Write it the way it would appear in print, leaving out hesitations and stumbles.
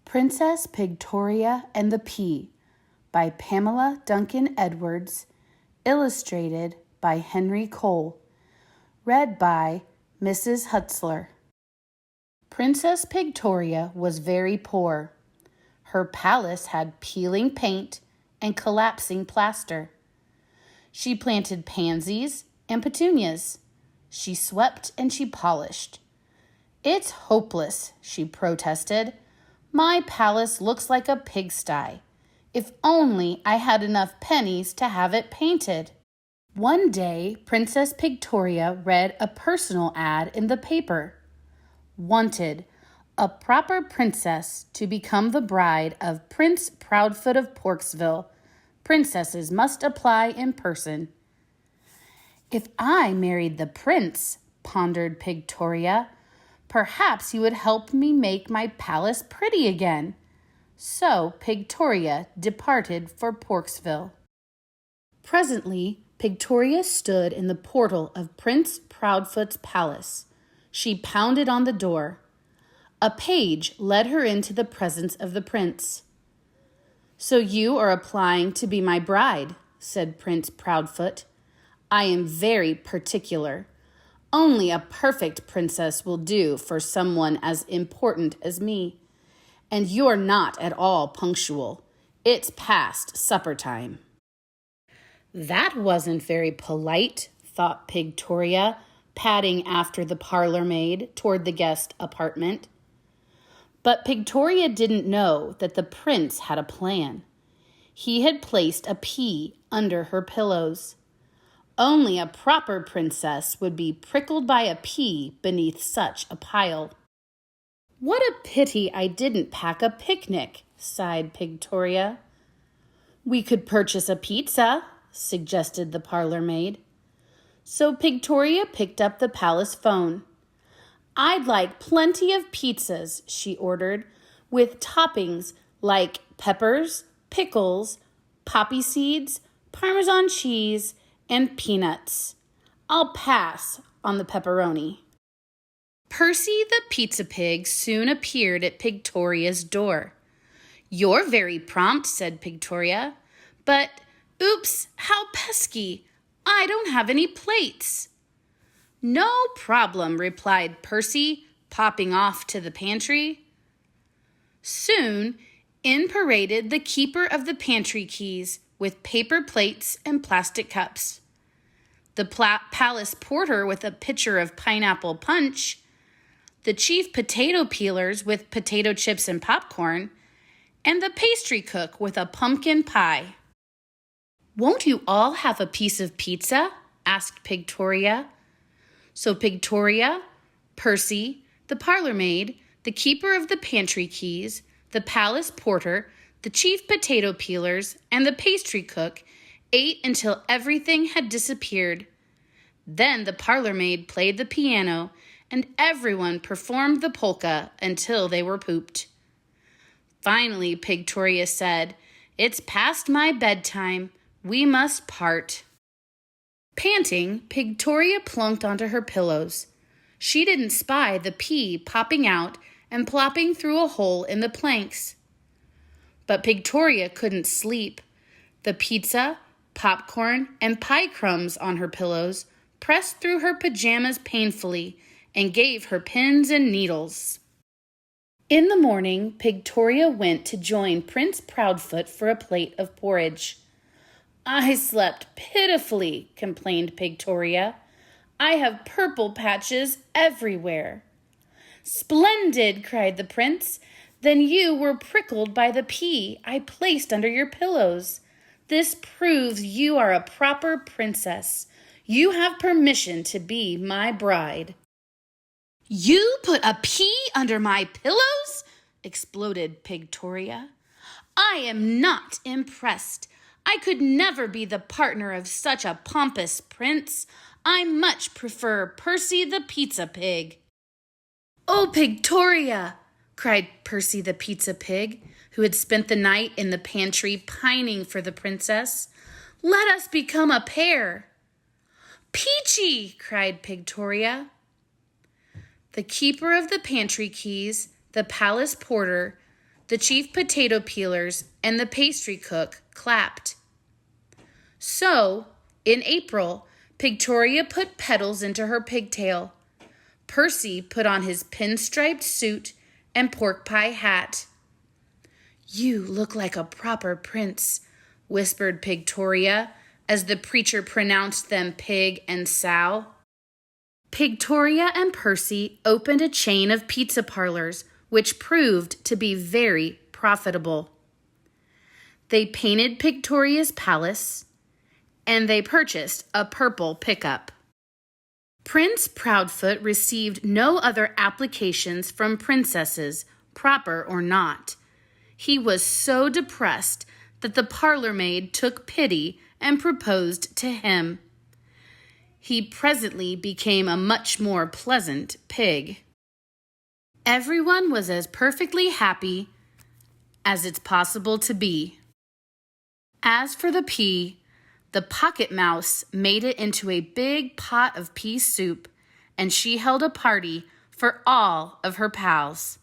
Princess Pigtoria and the Pea by Pamela Duncan Edwards, illustrated by Henry Cole, read by Mrs. Hutslar. Princess Pigtoria was very poor. Her palace had peeling paint and collapsing plaster. She planted pansies and petunias. She swept and she polished. "It's hopeless," she protested. "My palace looks like a pigsty. If only I had enough pennies to have it painted." One day, Princess Pigtoria read a personal ad in the paper. Wanted, a proper princess to become the bride of Prince Proudfoot of Porksville. Princesses must apply in person. "If I married the prince," pondered Pigtoria, "perhaps he would help me make my palace pretty again." So Pigtoria departed for Porksville. Presently, Pigtoria stood in the portal of Prince Proudfoot's palace. She pounded on the door. A page led her into the presence of the prince. "So you are applying to be my bride," said Prince Proudfoot. "I am very particular. Only a perfect princess will do for someone as important as me. And you're not at all punctual. It's past supper time." That wasn't very polite, thought Pigtoria, padding after the parlor maid toward the guest apartment. But Pigtoria didn't know that the prince had a plan. He had placed a pea under her pillows. Only a proper princess would be prickled by a pea beneath such a pile. "What a pity I didn't pack a picnic," sighed Pigtoria. "We could purchase a pizza," suggested the parlor maid. So Pigtoria picked up the palace phone. "I'd like plenty of pizzas," she ordered, "with toppings like peppers, pickles, poppy seeds, Parmesan cheese, and peanuts. I'll pass on the pepperoni." Percy the pizza pig soon appeared at Pigtoria's door. "You're very prompt," said Pigtoria. "But, oops, how pesky! I don't have any plates." "No problem," replied Percy, popping off to the pantry. Soon, in paraded the keeper of the pantry keys with paper plates and plastic cups, the palace porter with a pitcher of pineapple punch, the chief potato peelers with potato chips and popcorn, and the pastry cook with a pumpkin pie. "Won't you all have a piece of pizza?" asked Pigtoria. So Pigtoria, Percy, the parlor maid, the keeper of the pantry keys, the palace porter, the chief potato peelers, and the pastry cook ate until everything had disappeared. Then the parlor maid played the piano, and everyone performed the polka until they were pooped. Finally, Pigtoria said, "It's past my bedtime. We must part." Panting, Pigtoria plunked onto her pillows. She didn't spy the pea popping out and plopping through a hole in the planks. But Pigtoria couldn't sleep. The pizza, popcorn, and pie crumbs on her pillows pressed through her pajamas painfully and gave her pins and needles. In the morning, Pigtoria went to join Prince Proudfoot for a plate of porridge. "I slept pitifully," complained Pigtoria. "I have purple patches everywhere." "Splendid!" cried the prince. "Then you were prickled by the pea I placed under your pillows. This proves you are a proper princess. You have permission to be my bride." "You put a pea under my pillows?" exploded Pigtoria. "I am not impressed. I could never be the partner of such a pompous prince. I much prefer Percy the pizza pig." "Oh, Pigtoria!" cried Percy the pizza pig, who had spent the night in the pantry pining for the princess. "Let us become a pair." "Peachy!" cried Pigtoria. The keeper of the pantry keys, the palace porter, the chief potato peelers and the pastry cook clapped. So, in April, Pigtoria put petals into her pigtail. Percy put on his pinstriped suit and pork pie hat. "You look like a proper prince," whispered Pigtoria, as the preacher pronounced them pig and sow. Pigtoria and Percy opened a chain of pizza parlors, which proved to be very profitable. They painted Pigtoria's palace, and they purchased a purple pickup. Prince Proudfoot received no other applications from princesses, proper or not. He was so depressed that the parlor maid took pity and proposed to him. He presently became a much more pleasant pig. Everyone was as perfectly happy as it's possible to be. As for the pea, the pocket mouse made it into a big pot of pea soup, and she held a party for all of her pals.